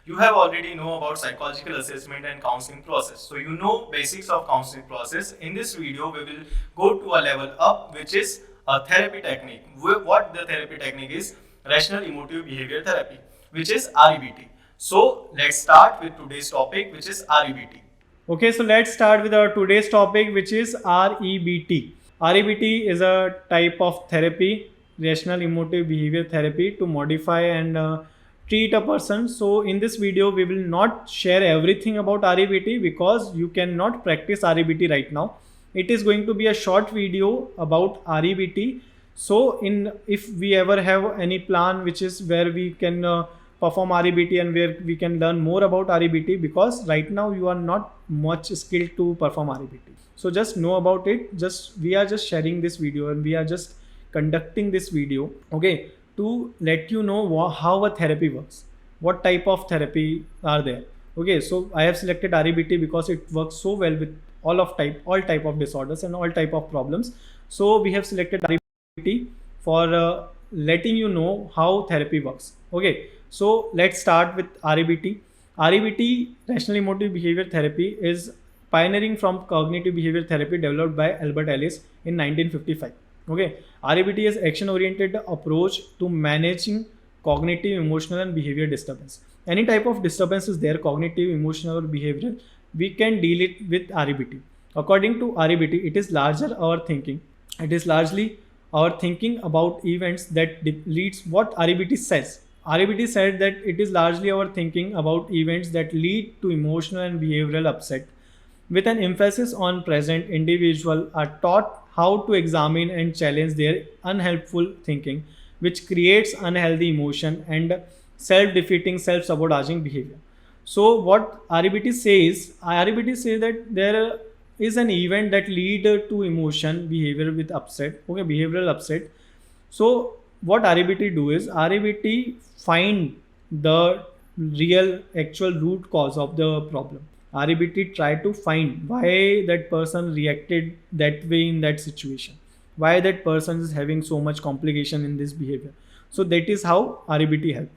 You have already know about psychological assessment and counseling process. So you know basics of counseling process. In this video, we will go to a level up, which is a therapy technique. What the therapy technique is? Rational Emotive Behavior Therapy, which is REBT. So let's start with today's topic, which is REBT. Okay, so let's start with our today's topic, which is REBT. REBT is a type of therapy, rational emotive behavior therapy, to modify and treat a person. So in this video, we will not share everything about REBT because you cannot practice REBT right now. It is going to be a short video about REBT. So in if we ever have any plan which is where we can perform REBT and where we can learn more about REBT, because right now you are not much skilled to perform REBT. So just know about it. Just we are just sharing this video and we are just conducting this video, okay, to let you know how a therapy works, what type of therapy are there. Okay, so I have selected REBT because it works so well with all type of disorders and all type of problems. So we have selected REBT for letting you know how therapy works. Okay, so let's start with REBT. REBT, Rational Emotive Behavior Therapy, is pioneering from cognitive behavior therapy developed by Albert Ellis in 1955. Okay, REBT is action-oriented approach to managing cognitive, emotional, and behavior disturbance. Any type of disturbance is there, cognitive, emotional, or behavioral, we can deal it with REBT. According to REBT, it is larger our thinking. It is largely our thinking about events that leads what REBT says. REBT said that it is largely our thinking about events that lead to emotional and behavioral upset, with an emphasis on present. Individuals are taught how to examine and challenge their unhelpful thinking, which creates unhealthy emotion and self-defeating, self-sabotaging behavior. So what REBT says that there is an event that lead to emotion, behavior with upset, okay, behavioral upset. So what REBT do is REBT find the real actual root cause of the problem. REBT try to find why that person reacted that way in that situation, why that person is having so much complication in this behavior. So that is how REBT help.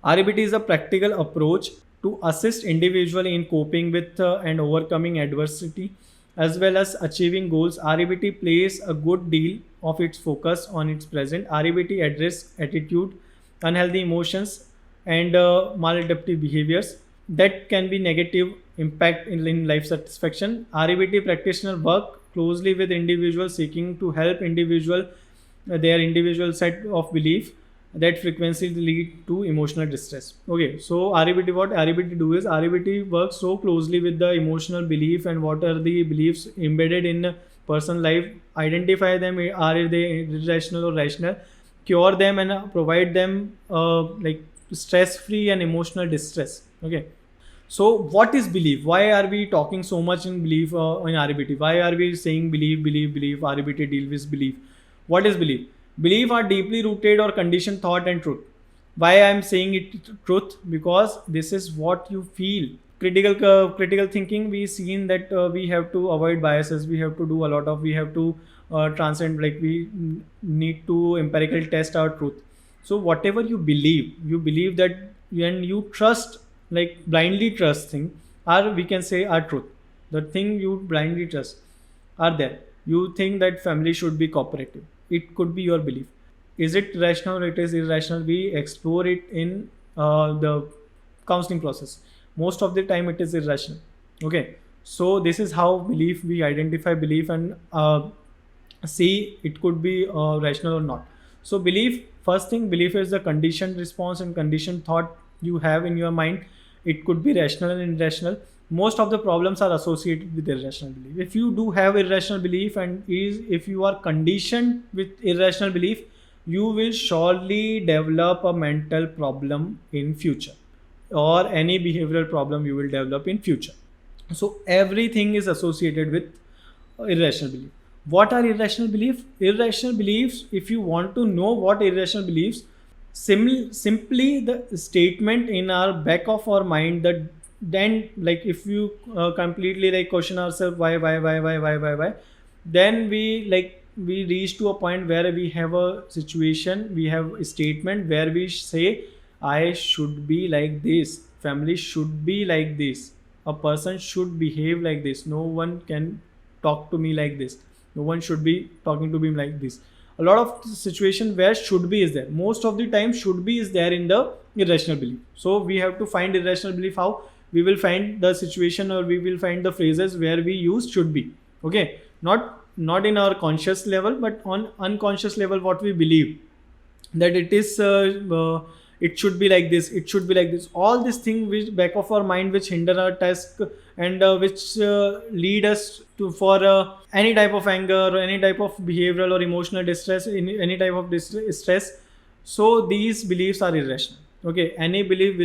REBT is a practical approach to assist individual in coping with and overcoming adversity as well as achieving goals. REBT plays a good deal of its focus on its present. REBT address attitude, unhealthy emotions, and maladaptive behaviors that can be negative impact in life satisfaction. REBT practitioner work closely with individuals seeking to help individual their individual set of belief that frequency lead to emotional distress. Okay, so REBT, what REBT do is REBT works so closely with the emotional belief and what are the beliefs embedded in a person life, identify them, are they irrational or rational, cure them and provide them like stress free and emotional distress. Okay, so what is belief? Why are we talking so much in belief in REBT? Why are we saying belief? REBT deal with belief. What is belief? Belief are deeply rooted or conditioned thought and truth. Why I am saying it truth? Because this is what you feel. Critical thinking. We seen that we have to avoid biases. We have to do a lot of. We have to transcend. Like we need to empirical test our truth. So whatever you believe that, and you trust, like blindly trust thing, or we can say our truth. The thing you blindly trust are there. You think that family should be cooperative. It could be your belief. Is it rational or it is irrational? We explore it in the counseling process. Most of the time it is irrational. Okay, so this is how belief, we identify belief and see it could be rational or not. So belief, first thing, belief is the conditioned response and conditioned thought you have in your mind. It could be rational and irrational. Most of the problems are associated with irrational belief. If you do have irrational belief and if you are conditioned with irrational belief, you will surely develop a mental problem in future, or any behavioral problem you will develop in future. So everything is associated with irrational belief. What are irrational beliefs? Irrational beliefs, if you want to know what irrational beliefs, simply the statement in our back of our mind that, then like if you completely like question ourselves why, then we reach to a point where we have a situation, we have a statement where we say I should be like this. family should be like this, a person should behave like this, no one can talk to me like this, no one should be talking to me like this. A lot of situation where should be is there. Most of the time should be is there in the irrational belief. So we have to find irrational belief. How we will find the situation, or we will find the phrases where we use should be. Okay, not in our conscious level, but on unconscious level, what we believe, that it is it should be like this, it should be like this. All these things which back of our mind, which hinder our task, and which lead us to for any type of anger, or any type of behavioral or emotional distress, in any type of distress. So these beliefs are irrational. Okay, any belief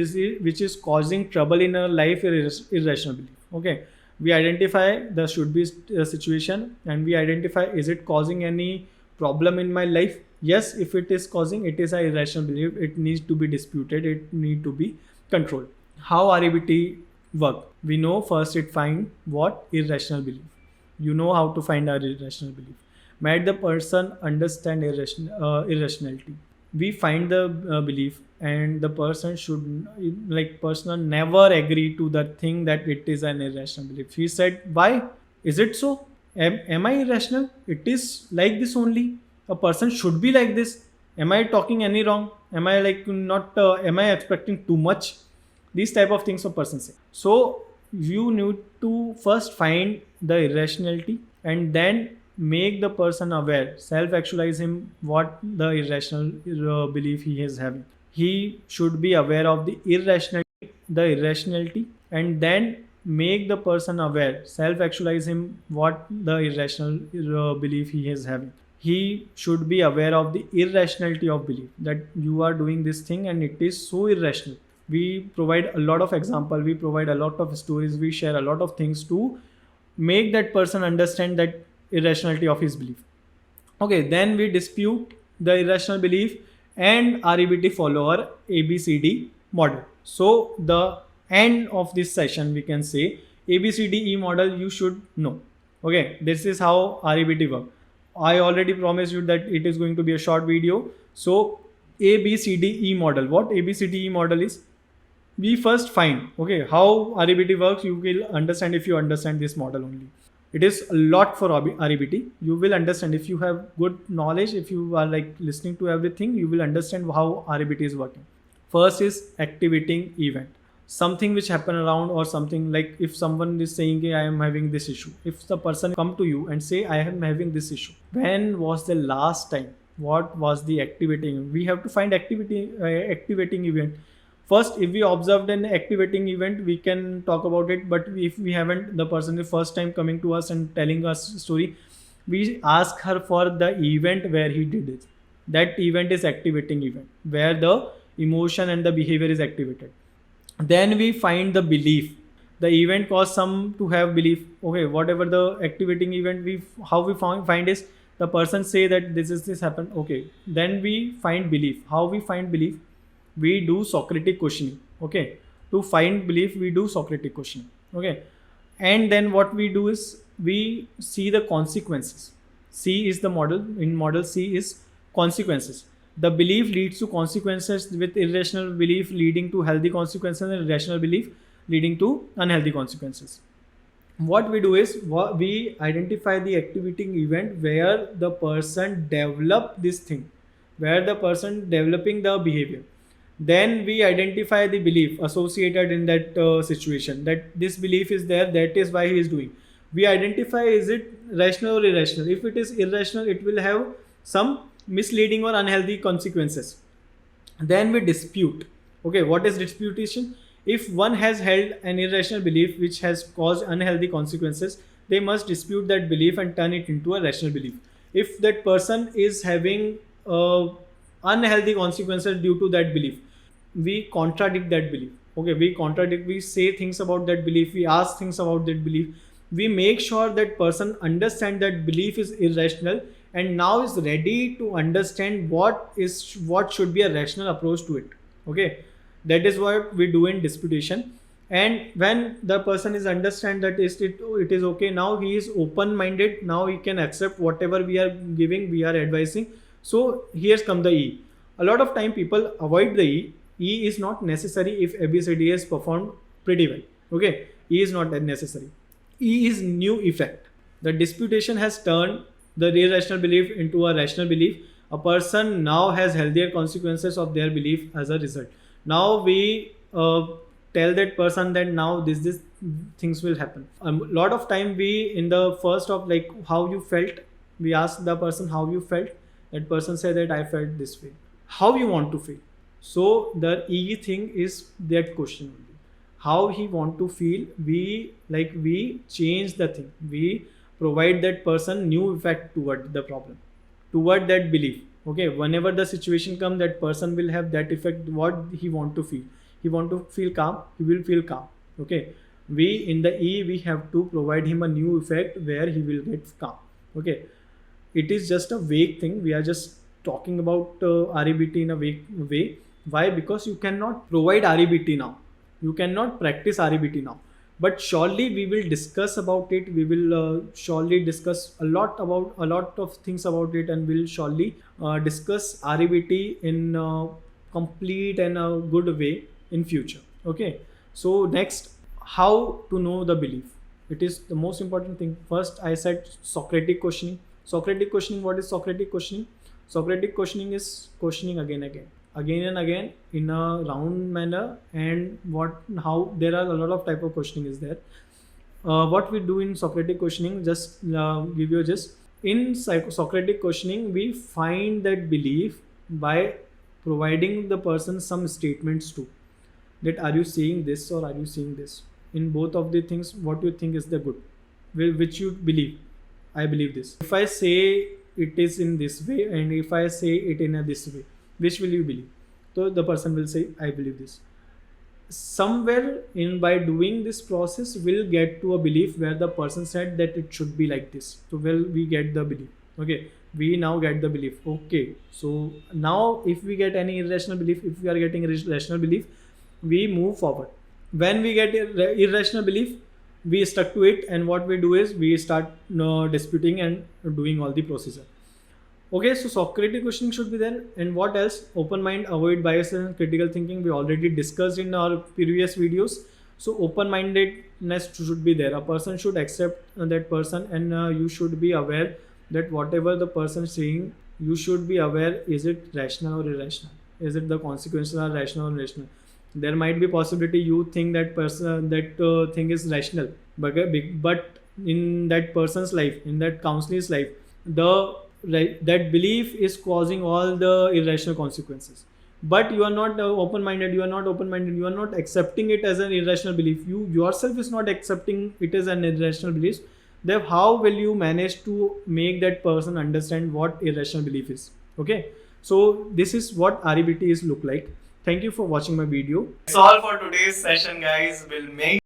which is causing trouble in our life is irrational belief. Okay, we identify the should be situation, and we identify, is it causing any problem in my life? Yes, if it is causing, it is a irrational belief, it needs to be disputed, it need to be controlled. How REBT work? We know first it find what irrational belief. You know how to find our irrational belief. Made the person understand irrationality. We find the belief, and the person should, like, person never agree to the thing that it is an irrational belief. He said, why is it so? Am I irrational? It is like this only. A person should be like this. Am I talking any wrong? Am I like not? Am I expecting too much? These type of things a person say. So you need to first find the irrationality, and then make the person aware, self actualize him what the irrational belief he is having. He should be aware of the irrationality, and then make the person aware, self actualize him what the irrational belief he is having. He should be aware of the irrationality of belief, that you are doing this thing and it is so irrational. We provide a lot of example, we provide a lot of stories, we share a lot of things to make that person understand that irrationality of his belief. Okay, then we dispute the irrational belief, and REBT follow our ABCD model. So the end of this session, we can say ABCDE model you should know. Okay, this is how REBT work. I already promised you that it is going to be a short video. So ABCDE model. What ABCDE model is? We first find, okay, how REBT works. You will understand if you understand this model only. It is a lot for REBT. You will understand if you have good knowledge, if you are like listening to everything, you will understand how REBT is working. First is activating event. Something which happen around, or something like if someone is saying, hey, I am having this issue. If the person come to you and say, I am having this issue, when was the last time? What was the activating? We have to find activating event. First, if we observed an activating event, we can talk about it. But if we haven't, the person the first time coming to us and telling us story, we ask her for the event where he did it. That event is activating event, where the emotion and the behavior is activated. Then we find the belief. The event caused some to have belief. Okay, whatever the activating event, how we find is the person say that this happened. Okay, then we find belief. How we find belief? We do Socratic questioning. Okay, to find belief, we do Socratic questioning. Okay, and then what we do is we see the consequences. C is the model. In model C is consequences. The belief leads to consequences, with irrational belief leading to healthy consequences, and irrational belief leading to unhealthy consequences. What we do is we identify the activating event where the person develop this thing, where the person developing the behavior. Then we identify the belief associated in that situation, that this belief is there, that is why he is doing. We identify, is it rational or irrational? If it is irrational, it will have some misleading or unhealthy consequences. Then we dispute. Okay, what is disputation? If one has held an irrational belief which has caused unhealthy consequences, they must dispute that belief and turn it into a rational belief. If that person is having unhealthy consequences due to that belief, we contradict that belief. Okay, we say things about that belief, we ask things about that belief, we make sure that person understand that belief is irrational, and now is ready to understand what should be a rational approach to it. Okay, that is what we do in disputation. And when the person is understand that it is okay, now he is open minded, now he can accept whatever we are giving, we are advising. So here's come the E. A lot of time people avoid the E. E is not necessary if ABCD is performed pretty well. Okay, E is not that necessary. E is new effect. The disputation has turned the irrational belief into a rational belief. A person now has healthier consequences of their belief as a result. Now we tell that person that now this things will happen. A lot of time we in the first of like how you felt, we ask the person how you felt. That person said that I felt this way. How you want to feel? So the E thing is that question only. How he want to feel, we change the thing. We provide that person new effect toward the problem, toward that belief. Okay, whenever the situation come, that person will have that effect. What he want to feel? He want to feel calm. He will feel calm. Okay, we in the E we have to provide him a new effect where he will get calm. Okay, it is just a vague thing. We are just talking about REBT in a vague way. Why? Because you cannot provide REBT now. You cannot practice REBT now. But surely we will discuss about it. We will surely discuss a lot of things about it, and we'll surely discuss REBT in complete and a good way in future. Okay. So next, how to know the belief. It is the most important thing. First, I said Socratic questioning. Socratic questioning. What is Socratic questioning? Socratic questioning is questioning again and again in a round manner. And how there are a lot of type of questioning is there. What we do in Socratic questioning, just give you just in Socratic questioning, we find that belief by providing the person some statements too. That are you seeing this or are you seeing this? In both of the things, what you think is the good, which you believe. I believe this. If I say it is in this way, and if I say it in a this way, which will you believe? So the person will say, I believe this. Somewhere in by doing this process, we'll get to a belief where the person said that it should be like this. So we get the belief. Okay, we now get the belief. Okay, so now if we get any irrational belief, if we are getting irrational belief, we move forward. When we get irrational belief, we stuck to it, and what we do is we start disputing and doing all the procedure. Okay, so Socratic questioning should be there. And what else? Open mind, avoid biases, and critical thinking. We already discussed in our previous videos. So open-mindedness should be there. A person should accept that person, and you should be aware that whatever the person is saying, you should be aware, is it rational or irrational? Is it the consequences are rational or irrational? There might be possibility you think that thing is rational, but in that person's life, in that counselor's life, that belief is causing all the irrational consequences. But you are not open-minded. You are not accepting it as an irrational belief. You yourself is not accepting it as an irrational belief. Then how will you manage to make that person understand what irrational belief is? Okay, so this is what REBT is look like. Thank you for watching my video. That's all for today's session, guys. We'll make